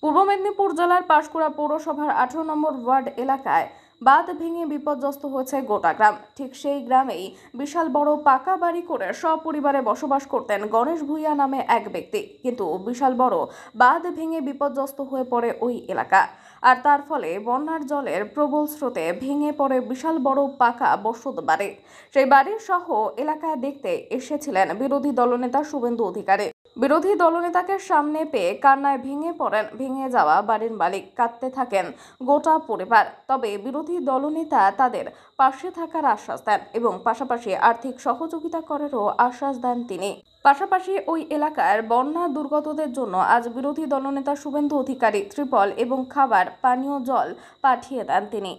পূর্ব মেদিনীপুর জেলার পাঁশকুড়া পৌরসভার 18 নম্বর ওয়ার্ড এলাকায় বাঁধ ভেঙে বিপর্যস্ত হয়েছে গোটা গ্রাম। ঠিক সেই গ্রামেই বিশাল বড় পাকা বাড়ি করে সপরিবারে বসবাস করতেন গণেশ ভূঁইয়া নামে এক ব্যক্তি। কিন্তু বিশাল বড় বাঁধ ভেঙে বিপর্যস্ত হয়ে পড়ে ওই এলাকা, আর তার ফলে বন্যার জলের প্রবল স্রোতে ভেঙে পড়ে বিশাল বড় পাকা বসত বাড়ি। সেই বাড়ির সহ এলাকায় দেখতে এসেছিলেন বিরোধী দলনেতা শুভেন্দু অধিকারী। বিরোধী দলনেতাকে সামনে পেয়ে কান্নায় ভেঙে পড়েন ভেঙে যাওয়া বাড়ির মালিক। কাঁদতে থাকেন গোটা পরিবার। তবে বিরোধী দলনেতা তাদের পাশে থাকার আশ্বাস দেন এবং পাশাপাশি আর্থিক সহযোগিতা করারও আশ্বাস দেন তিনি। পাশাপাশি ওই এলাকার বন্যা দুর্গতদের জন্য আজ বিরোধী দলনেতা শুভেন্দু অধিকারী ত্রিপল এবং খাবার পানীয় জল পাঠিয়ে দেন তিনি।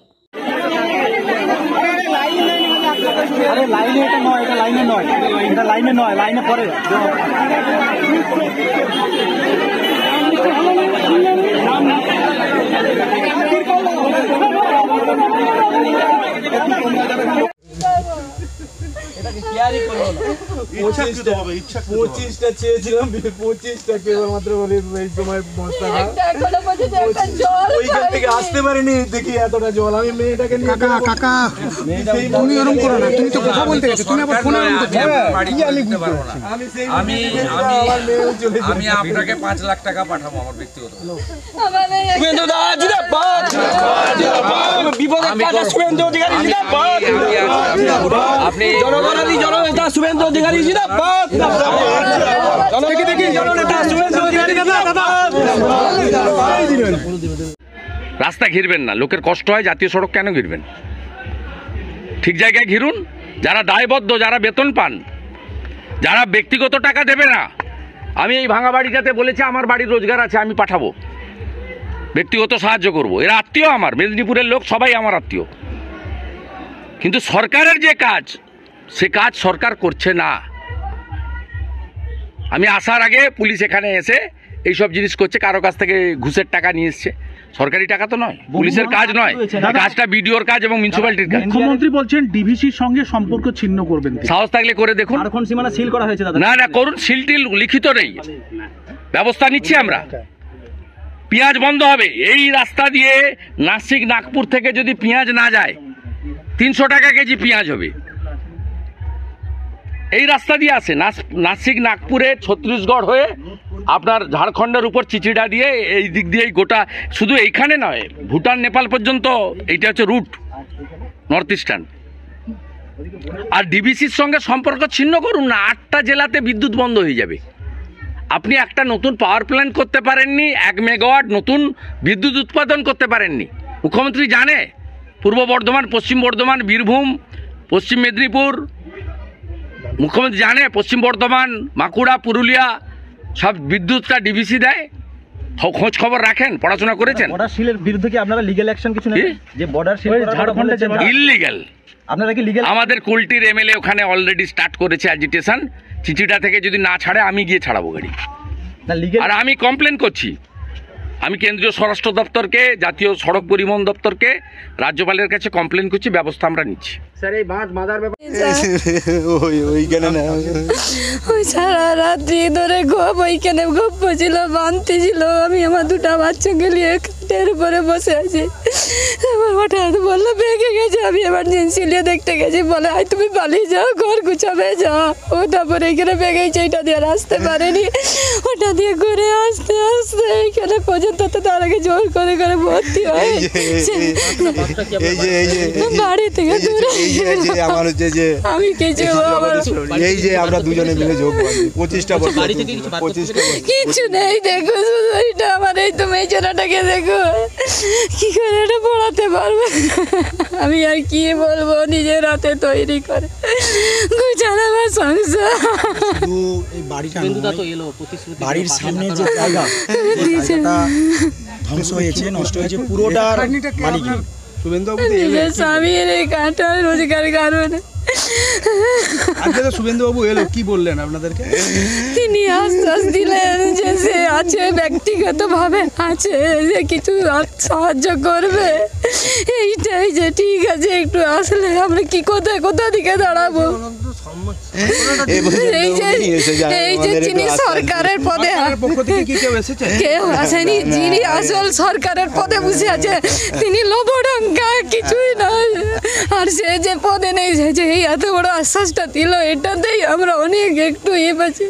আরে লাইনে এটা নয়, এটা লাইনে নয়, এটা লাইনে নয়, লাইনে পরে পঁচিশটা চেয়েছিলাম, 25টা কেবলমাত্র বলে এই সময় ওইখান থেকে আসতে পারিনি। দেখি এতটা জল, আমি মেয়েটাকে নিয়ে কাকা তুমি ওরকম করো না, তুমি তো কথা বলতে গেছো, তুমি আবার ফোনে আমি আপনাকে 5 লাখ টাকা পাঠাবো আমার ব্যক্তিগত। আপনি জনগণাধি জননেতা শুভেন্দু অধিকারী জিন্দাবাদ। রাস্তা ঘিরবেন না, লোকের কষ্ট হয়, জাতীয় সড়ক কেন ঘিরবেন? ঠিক জায়গায় ঘিরুন। যারা দায়বদ্ধ, যারা বেতন পান, যারা ব্যক্তিগত টাকা দেবে না। আমি এই ভাঙা বাড়িটাতে বলেছি আমার বাড়ির রোজগার আছে, আমি পাঠাবো, ব্যক্তিগত সাহায্য করব। এরা আত্মীয় আমার, মেদিনীপুরের লোক সবাই আমার আত্মীয়। কিন্তু সরকারের যে কাজ, সে কাজ সরকার করছে না। আমি আসার আগে পুলিশ এখানে এসে এইসব জিনিস করছে, কারো কাছ থেকে ঘুষের টাকা নিয়ে এসছে। সরকারি টাকা তো নয়, পুলিশের কাজ নয়, কাজটা বিডিওর কাজ এবং মিউনিসিপ্যালিটির কাজ। মুখ্যমন্ত্রী বলছেন ডিভিসির সঙ্গে সম্পর্ক ছিন্ন করবেন, সাহস থাকলে করে দেখুন। এখন সীমানা সিল করা হয়েছে দাদা। না না করুন, সিলটিল লিখিত নেই, ব্যবস্থা নিচ্ছি আমরা। পেঁয়াজ বন্ধ হবে। এই রাস্তা দিয়ে নাসিক নাগপুর থেকে যদি পেঁয়াজ না যায়, 300 টাকা কেজি পেঁয়াজ হবে। এই রাস্তা দিয়ে আসে নাসিক নাগপুরে ছত্তিশগড় হয়ে আপনার ঝাড়খণ্ডের উপর চিচিড়া দিয়ে এই দিক দিয়ে গোটা, শুধু এইখানে নয়, ভুটান নেপাল পর্যন্ত এইটা হচ্ছে রুট, নর্থ ইস্টার্ন। আর ডিবিসির সঙ্গে সম্পর্ক ছিন্ন করুন না। 8টা জেলাতে বিদ্যুৎ বন্ধ হয়ে যাবে। আপনি একটা নতুন পাওয়ার প্ল্যান্ট করতে পারেননি, 1 মেগাওয়াট নতুন বিদ্যুৎ উৎপাদন করতে পারেননি। মুখ্যমন্ত্রী জানে পূর্ব বর্ধমান, পশ্চিম বর্ধমান, বীরভূম, পশ্চিম মেদিনীপুর, মুখ্যমন্ত্রী জানে পশ্চিম বর্ধমান, বাঁকুড়া, পুরুলিয়া সব বিদ্যুৎটা ডিবিসি দেয়। খোঁজ খবর রাখেন, পড়াশোনা করেছেন। বর্ডার সিলের বিরুদ্ধে কি আপনারা লিগ্যাল অ্যাকশন কিছু নেবেন? যে বর্ডার সিল ঝাড়খণ্ডে ইললিগ্যাল, আপনারা কি লিগ্যাল? আমাদের কুলটির এমএলএ ওখানে অলরেডি স্টার্ট করেছে অ্যাজিটেশন। চিঠিটা থেকে যদি না ছাড়ে আমি গিয়ে ছাড়াবো গাড়ি। আর আমি কমপ্লেন করছি, আমি কেন্দ্রীয় স্বরাষ্ট্র দপ্তরকে, জাতীয় সড়ক পরিবহন দপ্তরকে, রাজ্যপালের কাছে কমপ্লেন করছি, ব্যবস্থা আমরা নিচ্ছি। সারা রাত্রি ধরে গোপ ওইখানে গোপ ছিল, বানতে ছিল। আমি আমার 2টা বাচ্চাকে নিয়ে খাটের উপরে বসে আছি। আমার হঠাৎ বললো ভেঙে গেছে। আমি এমার্জেন্সি নিয়ে দেখতে গেছি, বলে আয় তুমি পালিয়ে যাও, ঘর গুছাবে যাও। ও তারপরে এখানে ভেঙেছে, এটা দিয়ে আর আসতে পারেনি। ওটা দিয়ে ঘুরে আসতে আসতে এখানে পর্যন্ত, তো তার আগে জোর করে করে ভর্তি হয় বাড়ি থেকে দূরে। আমি কিছু এই যে আমরা দুজনে মিলে যোগ করি 25টা বছর, কিছু নেই। দেখো শুধু এটা আমার, এই তো মেয়েটাকে দেখো কি করে এটা পড়াতে পারবে। আমি আর কি বলবো, নিজের হাতে তৈরি করে গুছানো আমার সংসার। বাড়ির সামনে যে জায়গা ধ্বংস হয়েছে, নষ্ট হয়েছে, পুরোটার মালিক স্বামীর এই কাঁটা রোজগার কারণে। শুভেন্দুবাবু এলো, কি বললেন আপনাদেরকে? তিনি আশ্বাস দিলেন যে সে আছে, ব্যক্তিগতভাবে আছে, যে কিছু সাহায্য করবে। এইটাই যে ঠিক আছে, একটু আসলে আমরা কি কোথা দিকে দাঁড়াবো। এই পর্যন্ত এই যে উনি এসে যায়, এই যে আমাদের একটু যিনি আশ্বাস দিন। সরকারের পদে পক্ষ থেকে কি কেউ এসেছে? কেউ আসেনি, যিনি আসল সরকারের পদে বসে আছে তিনি লবডঙ্কা, কিছুই নয়। আর সে যে পদে নেই, সে যে এই এত বড় আশ্বাসটা দিল, এটাতেই আমরা অনেক একটু পাচ্ছি।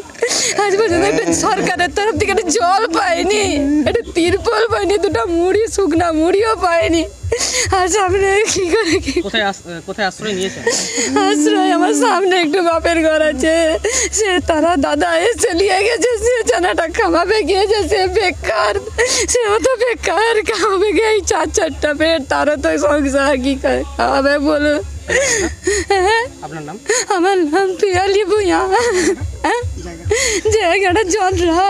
আজ পর্যন্ত একটা সরকারের তরফ থেকে একটা জল পাইনি, একটা তিরপল পাইনি, দুটো মুড়ি, শুকনা মুড়িও পাইনি। আর সামনে কি করে কি কোথায় আশ্রয় নিয়েছে? আশ্রয় আমার সামনে একটু বাপের ঘর আছে, সে তারা দাদা এসে নিয়ে গেছে, সে জানাটা খামাবে গিয়েছে, সে বেকার, সেও তো বেকার, খামাবে গিয়ে এই চারটা পেট, তারও তো সংসার কি খাওয়াবে বলো। হ্যাঁ, আপনার নাম? আমার নাম পিয়ালি ভুঁইয়া, জায়গাটা জনরা।